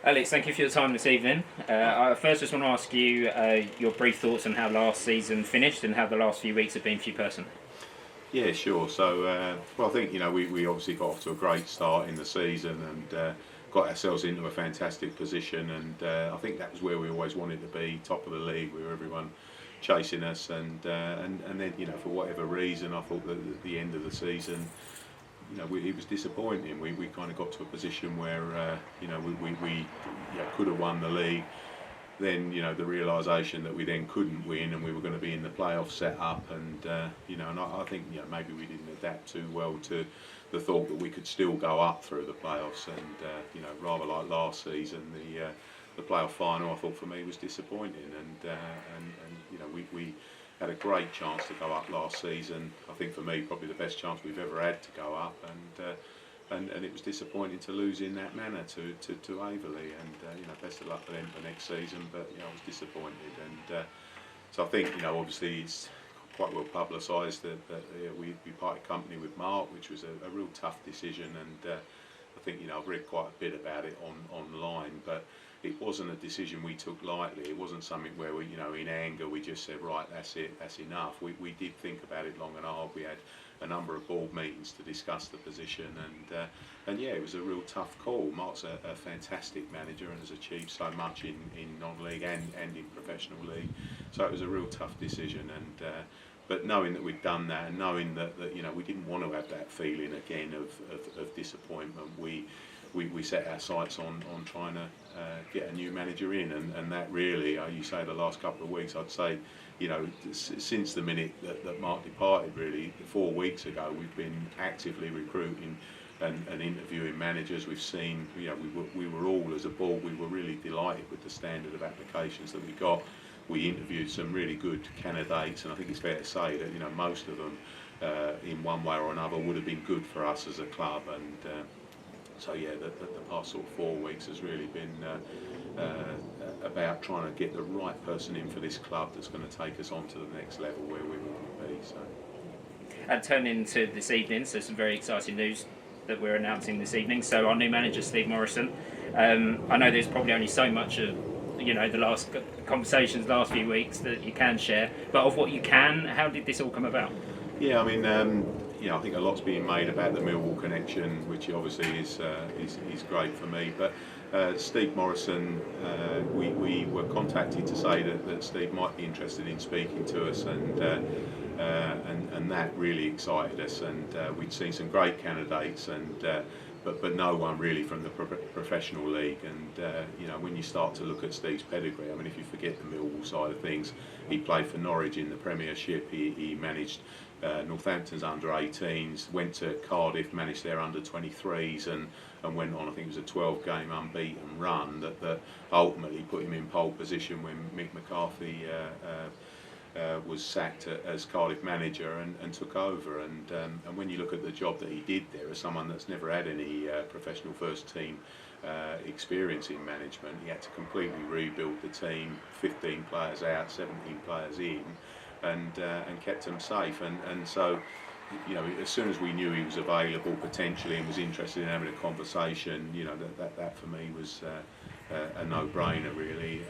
Alex, thank you for your time this evening. I first just want to ask you your brief thoughts on how last season finished and how the last few weeks have been for you personally. Yeah, sure. So, I think we obviously got off to a great start in the season and got ourselves into a fantastic position. And I think that was where we always wanted to be, top of the league, with everyone chasing us. And then for whatever reason, I thought that at the end of the season, it was disappointing. We kind of got to a position where we could have won the league. Then the realisation that we then couldn't win and we were going to be in the playoff set up, and I think maybe we didn't adapt too well to the thought that we could still go up through the playoffs, and rather like last season, the playoff final I thought for me was disappointing, and we had a great chance to go up last season. I think for me probably the best chance we've ever had to go up, and it was disappointing to lose in that manner to Averley, and best of luck for them for next season, but I was disappointed, and so I think obviously it's quite well publicised that we parted company with Mark, which was a real tough decision, and I think I've read quite a bit about it online, but it wasn't a decision we took lightly. It wasn't something where we in anger we just said, right, that's it, that's enough. We did think about it long and hard. We had a number of board meetings to discuss the position, and yeah, it was a real tough call. Mark's a fantastic manager and has achieved so much in non-league and in professional league, so it was a real tough decision. And but knowing that we'd done that, and knowing that we didn't want to have that feeling again of disappointment, we set our sights on trying to get a new manager in, and that really, you say the last couple of weeks, I'd say, since the minute that Mark departed, really 4 weeks ago, we've been actively recruiting and interviewing managers. We've seen, we were all, as a board, we were really delighted with the standard of applications that we got. We interviewed some really good candidates, and I think it's fair to say that most of them, in one way or another, would have been good for us as a club. And so yeah, the past sort of 4 weeks has really been about trying to get the right person in for this club that's going to take us on to the next level where we want to be. So. And turning to this evening, so some very exciting news that we're announcing this evening. So our new manager, Steve Morrison. I know there's probably only so much of the last conversations, last few weeks that you can share, but of what you can, how did this all come about? Yeah, I mean, I think a lot's being made about the Millwall connection, which obviously is great for me. But Steve Morrison, we were contacted to say that Steve might be interested in speaking to us, and that really excited us. And we'd seen some great candidates, but no one really from the professional league. And when you start to look at Steve's pedigree, I mean, if you forget the Millwall side of things, he played for Norwich in the Premiership. He managed Northampton's under-18s, went to Cardiff, managed their under-23s, and went on, I think it was a 12-game unbeaten run that ultimately put him in pole position when Mick McCarthy was sacked as Cardiff manager and took over. And when you look at the job that he did there, as someone that's never had any professional first team experience in management, he had to completely rebuild the team, 15 players out, 17 players in, and kept them safe. And so, as soon as we knew he was available potentially and was interested in having a conversation, that for me was a no-brainer really.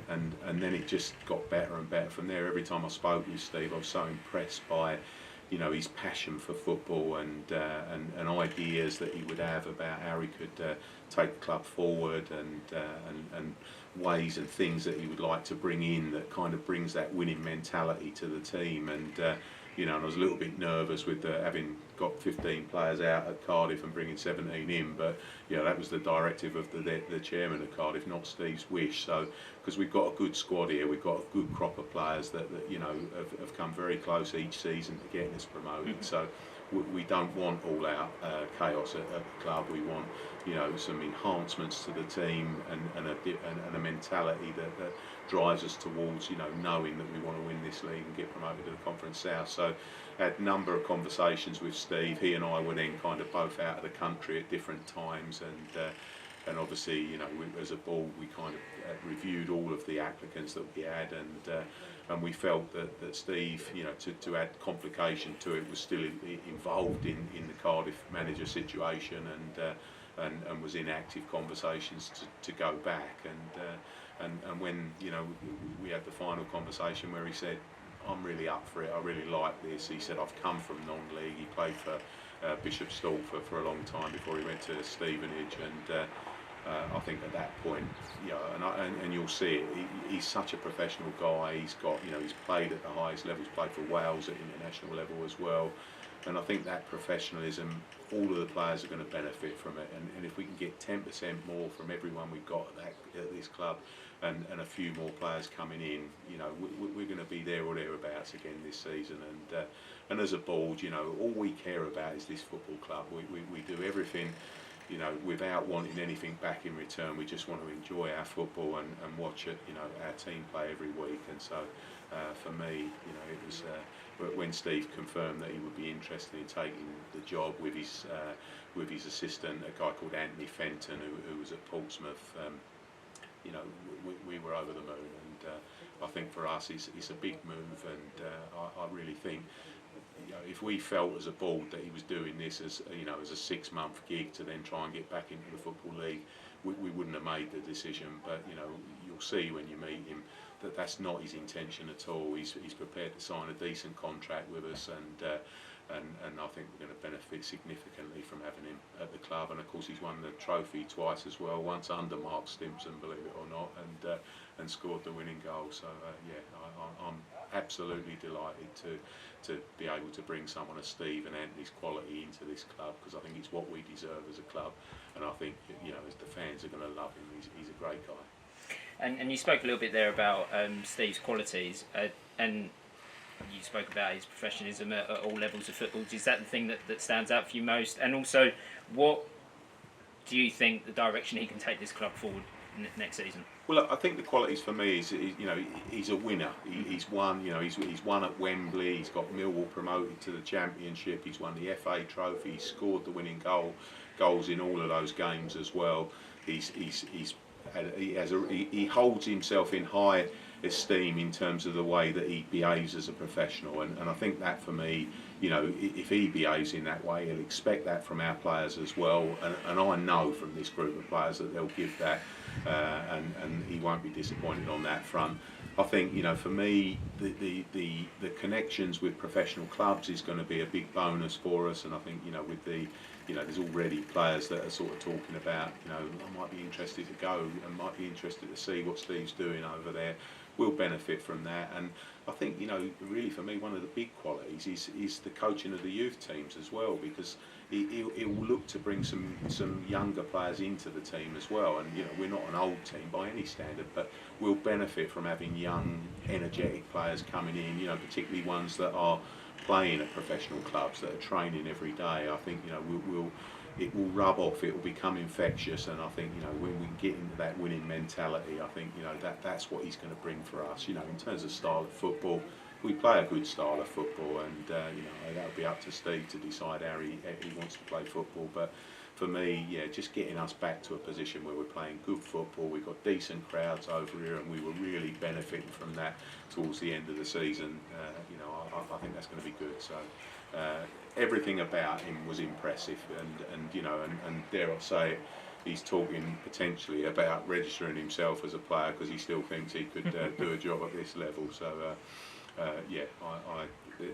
And then it just got better and better from there. Every time I spoke with Steve, I was so impressed by his passion for football and ideas that he would have about how he could take the club forward, and ways and things that he would like to bring in that kind of brings that winning mentality to the team. And I was a little bit nervous with having got 15 players out at Cardiff and bringing 17 in, but that was the directive of the chairman of Cardiff, not Steve's wish. So, because we've got a good squad here, we've got a good crop of players that have come very close each season to getting us promoted. Mm-hmm. So we don't want all out chaos at the club. We want some enhancements to the team and a mentality that drives us towards knowing that we want to win this league and get promoted to the Conference South. So I had a number of conversations with Steve. He and I were then kind of both out of the country at different times, and obviously as a board we kind of reviewed all of the applicants that we had, and we felt that Steve, to add complication to it, was still involved in the Cardiff manager situation, and was in active conversations to go back. And when we had the final conversation where he said, I'm really up for it, I really like this. He said, I've come from non-league. He played for Bishop Stortford for a long time before he went to Stevenage, and I think at that point, and you'll see it, he's such a professional guy. He's got, he's played at the highest level. He's played for Wales at international level as well. And I think that professionalism, all of the players are going to benefit from it. And if we can get 10% more from everyone we've got at this club, and a few more players coming in, we're going to be there or thereabouts again this season. And as a board, all we care about is this football club. We do everything, without wanting anything back in return. We just want to enjoy our football and watch it, our team play every week. And so, for me, it was when Steve confirmed that he would be interested in taking the job with his assistant, a guy called Anthony Fenton, who was at Portsmouth. We were over the moon, and I think for us it's a big move, and I really think if we felt as a board that he was doing this as a 6-month gig to then try and get back into the Football League, we wouldn't have made the decision. But you'll see when you meet him that that's not his intention at all. He's prepared to sign a decent contract with us, and I think we're going to benefit significantly from having him at the club. And of course he's won the trophy twice as well, once under Mark Stimpson, believe it or not, and scored the winning goal. So I'm absolutely delighted to be able to bring someone of Steve and Anthony's quality into this club, because I think it's what we deserve as a club, and I think as the fans are going to love him. He's a great guy. And you spoke a little bit there about Steve's qualities, and you spoke about his professionalism at all levels of football. Is that the thing that stands out for you most? And also, what do you think the direction he can take this club forward next season? Well, I think the qualities for me is he's a winner. He's won. He's won at Wembley. He's got Millwall promoted to the Championship. He's won the FA Trophy. He's scored the winning goals in all of those games as well. He holds himself in high esteem in terms of the way that he behaves as a professional, and I think that for me, if he behaves in that way, he'll expect that from our players as well, and I know from this group of players that they'll give that, and he won't be disappointed on that front. I think for me the connections with professional clubs is going to be a big bonus for us, and I think with the there's already players that are sort of talking about I might be interested to go and might be interested to see what Steve's doing over there. We'll benefit from that, and I think really for me one of the big qualities is the coaching of the youth teams as well, because he'll look to bring some younger players into the team as well, and we're not an old team by any standard, but we'll benefit from having young energetic players coming in, particularly ones that are playing at professional clubs, that are training every day. I think it will rub off, it will become infectious, and I think when we get into that winning mentality, I think that's what he's going to bring for us. In terms of style of football, we play a good style of football, and that'll be up to Steve to decide how he wants to play football. But for me, just getting us back to a position where we're playing good football, we've got decent crowds over here, and we were really benefiting from that towards the end of the season. I think that's going to be good. So everything about him was impressive, and dare I say it, he's talking potentially about registering himself as a player, because he still thinks he could do a job at this level. So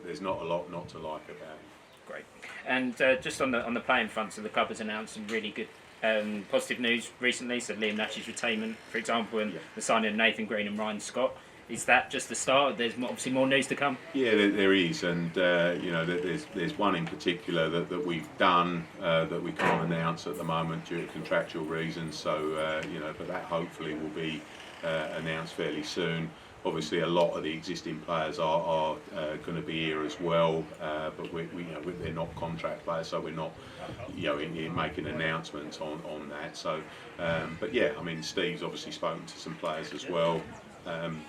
there's not a lot not to like about him. Great. And just on the playing front, so the club has announced some really good positive news recently. So Liam Natch's retainment, for example, and the signing of Nathan Green and Ryan Scott. Is that just the start? There's obviously more news to come. Yeah, there is, and there's one in particular that we've done that we can't announce at the moment due to contractual reasons. So but that hopefully will be announced fairly soon. Obviously, a lot of the existing players are going to be here as well, but they're not contract players, so we're not in making announcements on that. So, but yeah, I mean, Steve's obviously spoken to some players as well.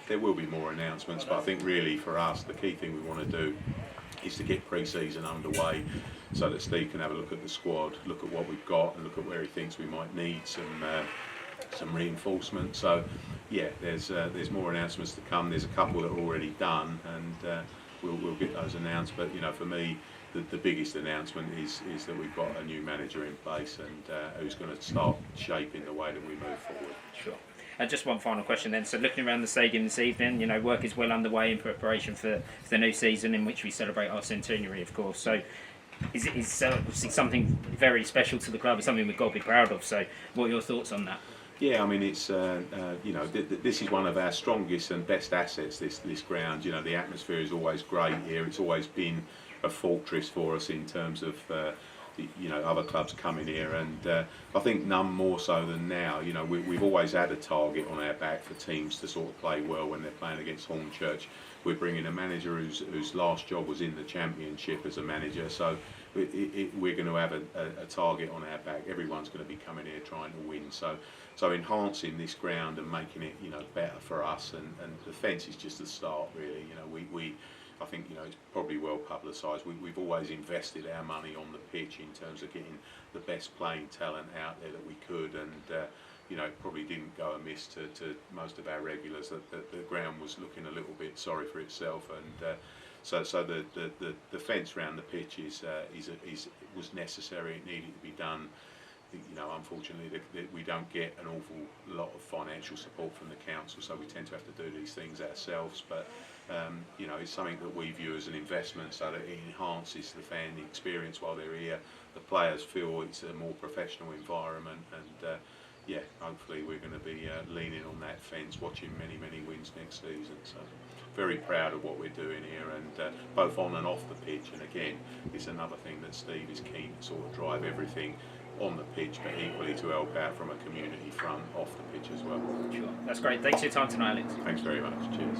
There will be more announcements, but I think really for us the key thing we want to do is to get pre-season underway so that Steve can have a look at the squad, look at what we've got, and look at where he thinks we might need some reinforcement. So yeah, there's more announcements to come. There's a couple that are already done, and we'll get those announced. But for me, the biggest announcement is that we've got a new manager in place, and who's going to start shaping the way that we move forward. Sure. And just one final question then. So looking around the stadium this evening, work is well underway in preparation for the new season, in which we celebrate our centenary, of course. So is obviously something very special to the club, it's something we've got to be proud of. So what are your thoughts on that? Yeah, I mean, it's this is one of our strongest and best assets. This ground, the atmosphere is always great here. It's always been a fortress for us in terms of other clubs coming here, and I think none more so than now. We've always had a target on our back for teams to sort of play well when they're playing against Hornchurch. We're bringing a manager whose last job was in the Championship as a manager, so we're going to have a target on our back. Everyone's going to be coming here trying to win. So enhancing this ground and making it better for us, and the fence is just the start, really. I think it's probably well publicised. We've always invested our money on the pitch in terms of getting the best playing talent out there that we could, and it probably didn't go amiss to most of our regulars that the ground was looking a little bit sorry for itself, and so the fence around the pitch was necessary. It needed to be done. Unfortunately, we don't get an awful lot of financial support from the council, so we tend to have to do these things ourselves. But it's something that we view as an investment, so that it enhances the fan experience while they're here. The players feel it's a more professional environment, and hopefully we're going to be leaning on that fence, watching many wins next season. So very proud of what we're doing here, and both on and off the pitch. And again, it's another thing that Steve is keen to sort of drive everything on the pitch, but equally to help out from a community front off the pitch as well. Sure, that's great. Thanks for your time tonight, Alex. Thanks very much. Cheers.